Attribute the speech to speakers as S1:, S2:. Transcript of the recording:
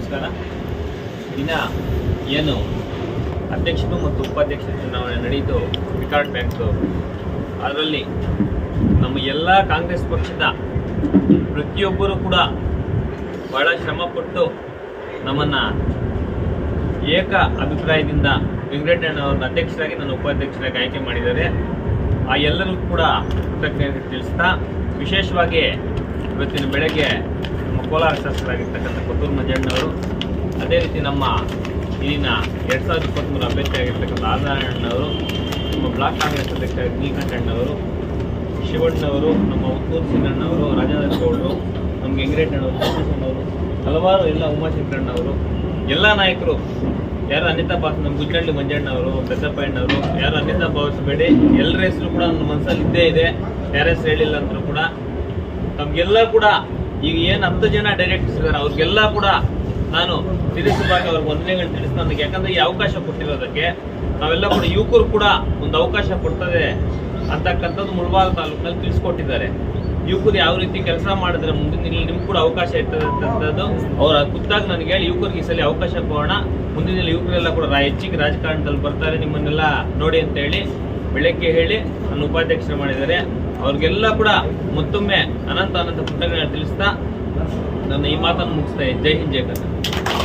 S1: ನಮಸ್ಕಾರ. ದಿನ ಏನು ಅಧ್ಯಕ್ಷರು ಮತ್ತು ಉಪಾಧ್ಯಕ್ಷರ ಚುನಾವಣೆ ನಡೆಯಿತು ಪಿಕಾರ್ಡ್ ಬ್ಯಾಂಕ್, ಅದರಲ್ಲಿ ನಮ್ಮ ಎಲ್ಲ ಕಾಂಗ್ರೆಸ್ ಪಕ್ಷದ ಪ್ರತಿಯೊಬ್ಬರು ಕೂಡ ಬಹಳ ಶ್ರಮಪಟ್ಟು ನಮ್ಮನ್ನು ಏಕ ಅಭಿಪ್ರಾಯದಿಂದ ವೆಂಕಟಣ್ಣವ್ರನ್ನ ಅಧ್ಯಕ್ಷರಾಗಿ ನನ್ನ ಉಪಾಧ್ಯಕ್ಷರಾಗಿ ಆಯ್ಕೆ ಮಾಡಿದ್ದಾರೆ. ಆ ಎಲ್ಲರಿಗೂ ಕೂಡ ಕೃತಜ್ಞತೆ ತಿಳಿಸ್ತಾ, ವಿಶೇಷವಾಗಿ ಇವತ್ತಿನ ಬೆಳಗ್ಗೆ ನಮ್ಮ ಕೋಲಾರ ಶಾಸಕರಾಗಿರ್ತಕ್ಕಂಥ ಕೊತ್ತೂರು ಮಂಜಣ್ಣವರು, ಅದೇ ರೀತಿ ನಮ್ಮ ಇಲ್ಲಿನ 2023 ಅಭ್ಯರ್ಥಿಯಾಗಿರ್ತಕ್ಕಂಥ ಆದಾರಣ್ಣವರು, ನಮ್ಮ ಬ್ಲಾಕ್ ಕಾಂಗ್ರೆಸ್ ಅಧ್ಯಕ್ಷ ನೀಲಕಂಠಣ್ಣವರು, ಶಿವಣ್ಣವರು, ನಮ್ಮ ಉತ್ತೂರು ಸಿಂಗಣ್ಣವರು, ರಾಜೇಂದ್ರ ಗೌಡರು, ನಮ್ಮ ವೆಂಕಟಣ್ಣವರು, ಹಲವಾರು ಎಲ್ಲ ಉಮಾಶಂಕರಣ್ಣವರು, ಎಲ್ಲ ನಾಯಕರು, ಯಾರು ಅನ್ಯತಾ ನಮ್ಮ ಗುಜ್ಜಳ್ಳಿ ಮಂಜಣ್ಣವರು, ಪೆದ್ದಪ್ಪಣ್ಣವರು, ಯಾರು ಅನ್ಯತಾ ಭಾವಿಸಬೇಡಿ. ಎಲ್ಲರ ಹೆಸರು ಕೂಡ ನನ್ನ ಮನಸ್ಸಲ್ಲಿ ಇದ್ದೇ ಇದೆ. ಯಾರ ಹೆಸರು ಹೇಳಿಲ್ಲ ಅಂದರೂ ಕೂಡ ತಮಗೆಲ್ಲ ಕೂಡ ಈಗ ಏನು 10 ಜನ ಡೈರೆಕ್ಟರ್ಸ್ ಇದ್ದಾರೆ, ಅವ್ರಿಗೆಲ್ಲ ಕೂಡ ನಾನು ತಿಳಿಸಬೇಕು, ಅವ್ರಿಗೆ ವಂದನೆಗಳು ತಿಳಿಸ್ತಾ ನನಗೆ. ಯಾಕಂದರೆ ಈ ಅವಕಾಶ ಕೊಟ್ಟಿರೋದಕ್ಕೆ ನಾವೆಲ್ಲ ಕೂಡ ಯುವಕರು ಕೂಡ ಒಂದು ಅವಕಾಶ ಕೊಡ್ತದೆ ಅಂತಕ್ಕಂಥದ್ದು ಮುಳಬಾಗಿಲು ತಾಲೂಕಿನಲ್ಲಿ ತಿಳಿಸ್ಕೊಟ್ಟಿದ್ದಾರೆ. ಯುವಕರು ಯಾವ ರೀತಿ ಕೆಲಸ ಮಾಡಿದ್ರೆ ಮುಂದಿನ ನಿಮ್ಗೆ ಕೂಡ ಅವಕಾಶ ಇರ್ತದೆ ಅಂತಕ್ಕಂಥದ್ದು ಅವ್ರ ಖುದ್ದಾಗಿ ನನಗೆ ಹೇಳಿ, ಯುವಕರಿಗೆ ಈ ಸಲ ಅವಕಾಶ ಕೊಡೋಣ, ಮುಂದಿನ ಯುವಕರೆಲ್ಲ ಕೂಡ ಹೆಚ್ಚಿಗೆ ರಾಜಕಾರಣದಲ್ಲಿ ಬರ್ತಾರೆ, ನಿಮ್ಮನ್ನೆಲ್ಲ ನೋಡಿ ಅಂತ ಹೇಳಿ ಬೆಳಗ್ಗೆ ಹೇಳಿ ನನ್ನ ಉಪಾಧ್ಯಕ್ಷರು ಮಾಡಿದ್ದಾರೆ. ಅವ್ರಿಗೆಲ್ಲ ಕೂಡ ಮತ್ತೊಮ್ಮೆ ಅನಂತ ಕೃತಜ್ಞತೆ ತಿಳಿಸ್ತಾ ನನ್ನ ಈ ಮಾತನ್ನು ಮುಗಿಸ್ತಾ ಇದ್ದೆ. ಜೈ ಹಿಂದ್, ಜೈ ಕರ್ನಾಟಕ.